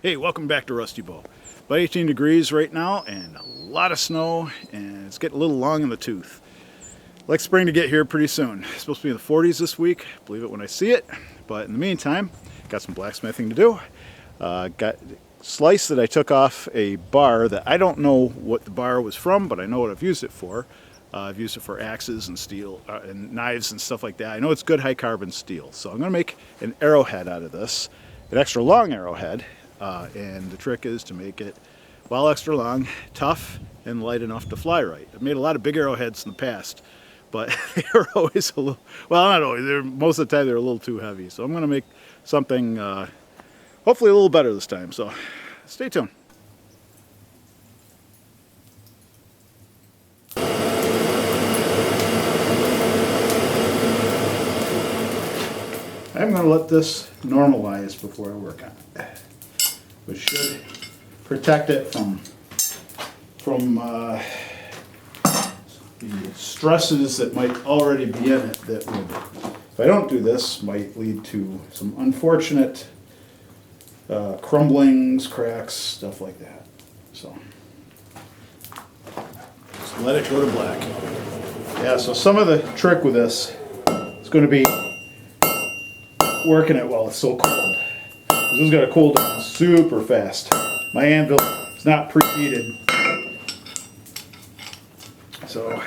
Hey, welcome back to Rusty Bow. About 18 degrees right now and a lot of snow, and it's getting a little long in the tooth. Like spring to get here pretty soon. It's supposed to be in the 40s this week, believe it when I see it. But in the meantime, got some blacksmithing to do. Got slice that I took off a bar that I don't know what the bar was from, but I know what I've used it for. I've used it for axes and steel and knives and stuff like that. I know it's good high carbon steel. So I'm going to make an arrowhead out of this, an extra long arrowhead. And the trick is to make it, while extra long, tough and light enough to fly right. I've made a lot of big arrowheads in the past, but they were always a little, well, not always, most of the time they're a little too heavy. So I'm going to make something hopefully a little better this time. So stay tuned. I'm going to let this normalize before I work on it, which should protect it from the stresses that might already be in it that would, if I don't do this, might lead to some unfortunate crumblings, cracks, stuff like that. So just let it go to black. Yeah, so some of the trick with this is going to be working it while it's so cold. This is going to cool down super fast. My anvil is not preheated, so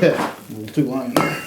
a little too long in there.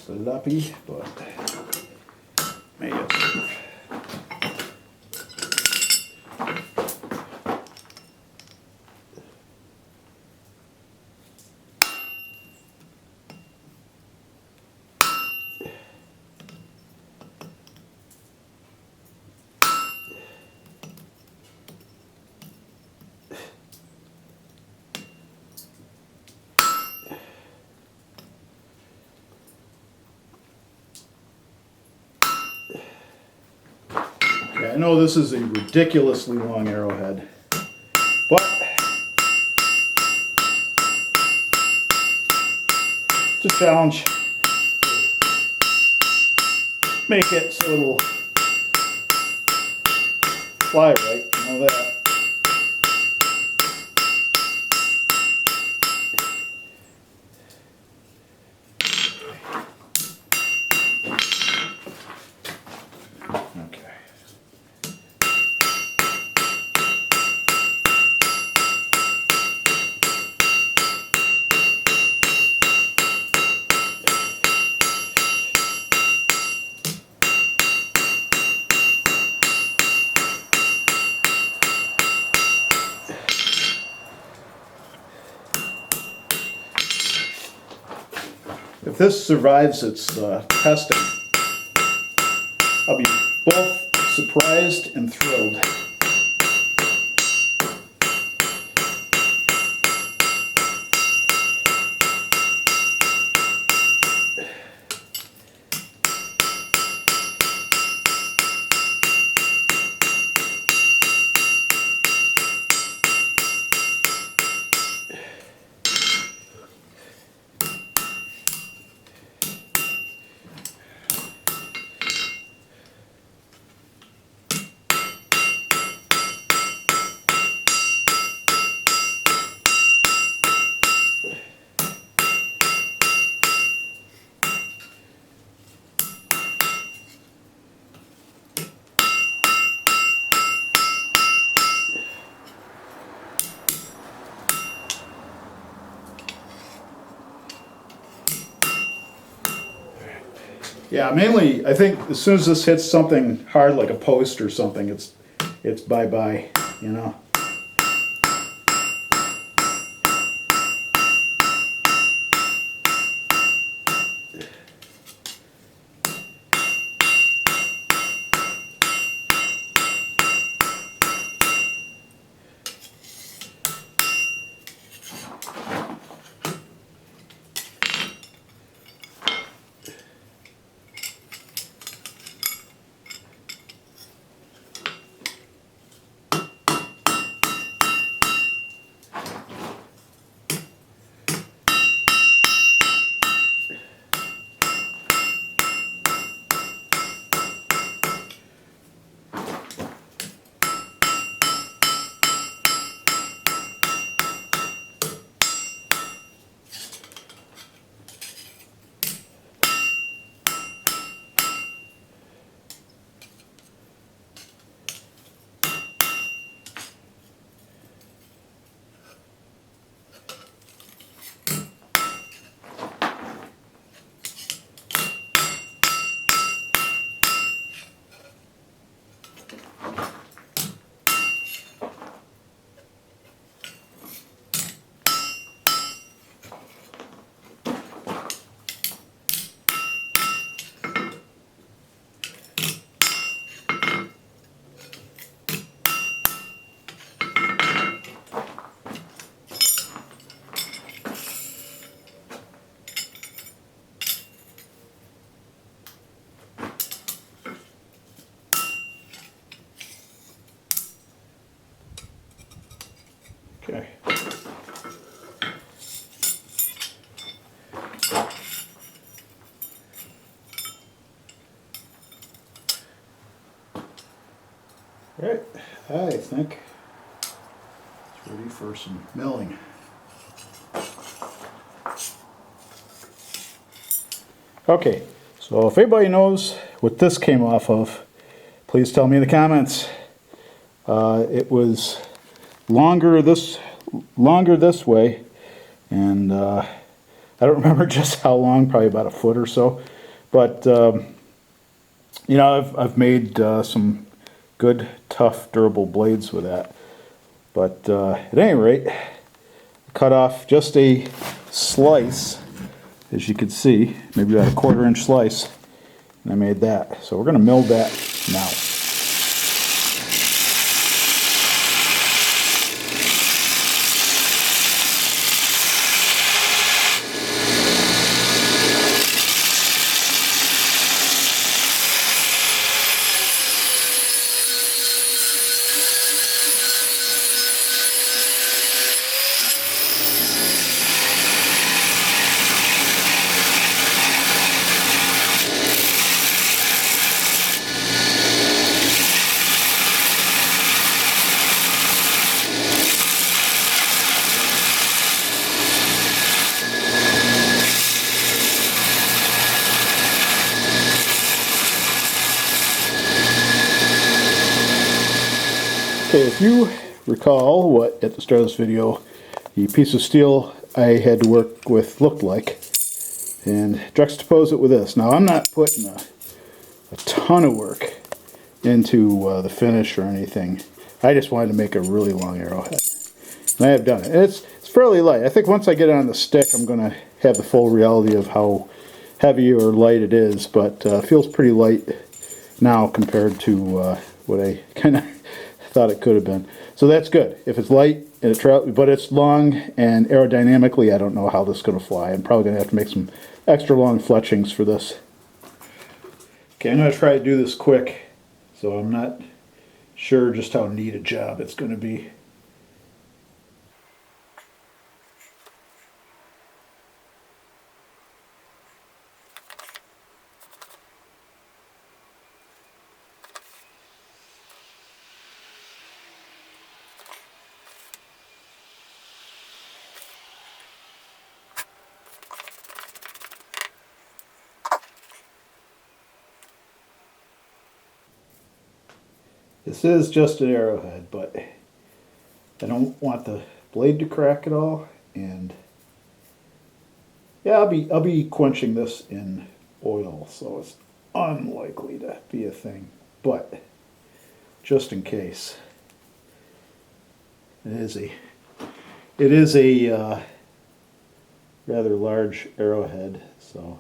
sloppy, but may as well. I know this is a ridiculously long arrowhead, but it's a challenge. Make it so it'll fly right, you know that. If this survives its testing, I'll be both surprised and thrilled. Yeah, mainly I think as soon as this hits something hard like a post or something, it's bye-bye, you know. Okay. Right, I think it's ready for some milling. Okay, so if anybody knows what this came off of, please tell me in the comments. It was longer this way, and I don't remember just how long, probably about a foot or so. But, you know, I've made some good, tough, durable blades with that. But at any rate, cut off just a slice, as you can see, maybe about a 1/4 inch slice, and I made that. So we're going to mill that now. Okay, if you recall what at the start of this video the piece of steel I had to work with looked like, and juxtapose it with this. Now I'm not putting a ton of work into the finish or anything. I just wanted to make a really long arrowhead, and I have done it. And it's fairly light. I think once I get it on the stick I'm going to have the full reality of how heavy or light it is, but it feels pretty light now compared to what I kind of thought it could have been. So that's good. If it's light and but it's long, and aerodynamically I don't know how this is going to fly. I'm probably going to have to make some extra long fletchings for this. Okay, I'm going to try to do this quick, so I'm not sure just how neat a job it's going to be. This is just an arrowhead, but I don't want the blade to crack at all, and yeah, I'll be quenching this in oil, so it's unlikely to be a thing, but just in case. It is a rather large arrowhead, so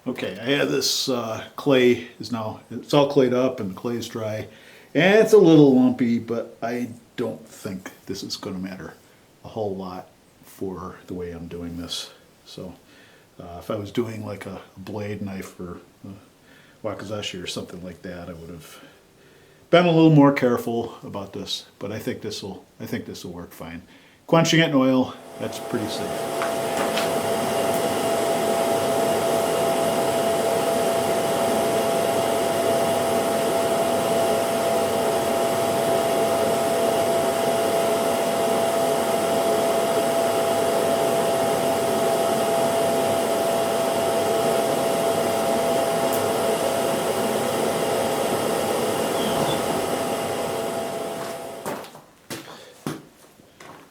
okay, I have this clay is now, it's all clayed up and the clay is dry. And it's a little lumpy, but I don't think this is going to matter a whole lot for the way I'm doing this. So if I was doing like a blade knife or wakizashi or something like that, I would have been a little more careful about this. But I think this will work fine. Quenching it in oil, that's pretty safe.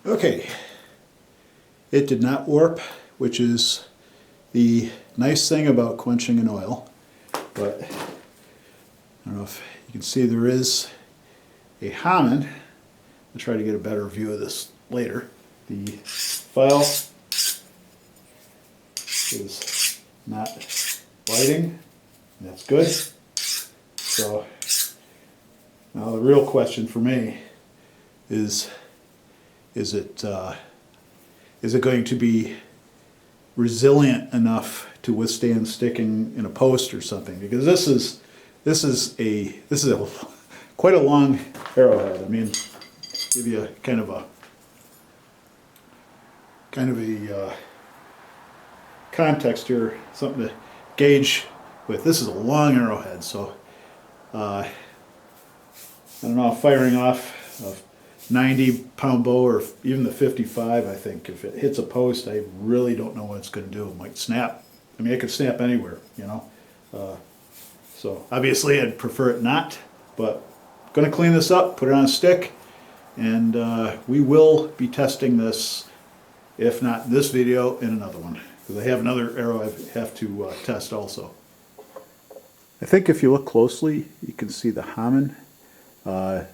Okay, it did not warp, which is the nice thing about quenching in oil, but I don't know if you can see there is a hardened. I'll try to get a better view of this later. The file is not biting, and that's good. So now the real question for me is it going to be resilient enough to withstand sticking in a post or something? Because this is quite a long arrowhead. I mean, give you a kind of a context here, something to gauge with. This is a long arrowhead, so I don't know, firing off a 90-pound bow or even the 55, I think, if it hits a post, I really don't know what it's going to do. It might snap. I mean, it could snap anywhere, you know. So obviously I'd prefer it not, but I'm going to clean this up, put it on a stick, and we will be testing this, if not this video, in another one. Because I have another arrow I have to test also. I think if you look closely, you can see the Hammond. I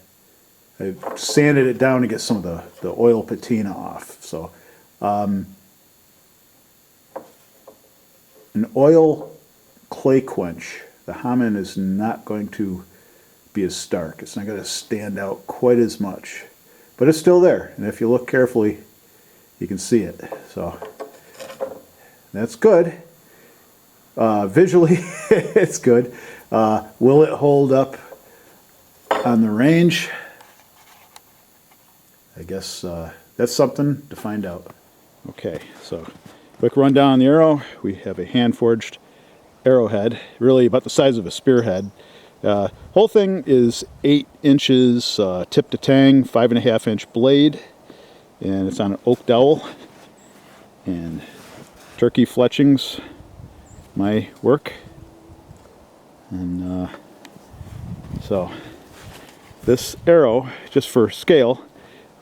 sanded it down to get some of the oil patina off. So an oil clay quench, the Hammond is not going to be as stark. It's not going to stand out quite as much. But it's still there. And if you look carefully, you can see it. So that's good. Visually, it's good. Will it hold up on the range? I guess that's something to find out. Okay, so quick rundown on the arrow. We have a hand-forged arrowhead, really about the size of a spearhead. Whole thing is 8 inches tip to tang, 5.5-inch blade, and it's on an oak dowel. And turkey fletchings, my work. And so this arrow, just for scale,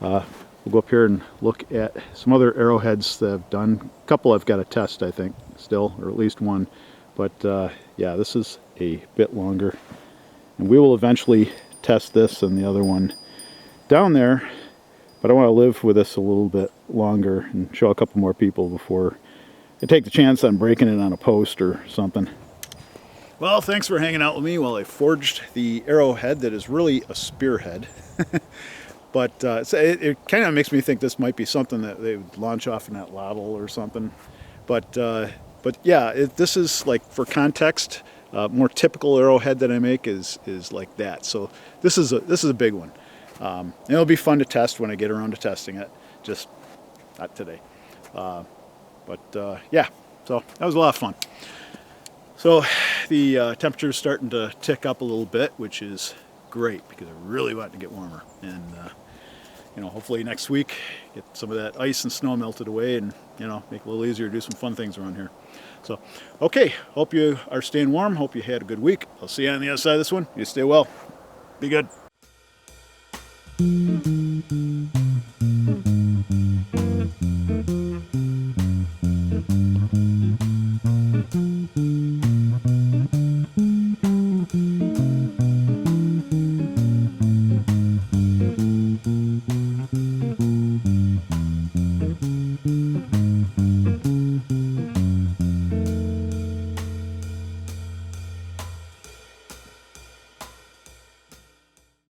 we'll go up here and look at some other arrowheads that I've done. A couple I've got to test, I think, still, or at least one. But yeah, this is a bit longer. And we will eventually test this and the other one down there. But I want to live with this a little bit longer and show a couple more people before I take the chance on breaking it on a post or something. Well, thanks for hanging out with me while I forged the arrowhead that is really a spearhead. But it kind of makes me think this might be something that they would launch off in that Lottle or something. But yeah, this is, like, for context, more typical arrowhead that I make is like that. So this is a big one. And it'll be fun to test when I get around to testing it. Just not today. Yeah, so that was a lot of fun. So the temperature is starting to tick up a little bit, which is great because I really want it to get warmer. And you know, hopefully next week get some of that ice and snow melted away, and you know, make it a little easier to do some fun things around here. So okay, hope you are staying warm. Hope you had a good week. I'll see you on the other side of this one. You stay well. Be good.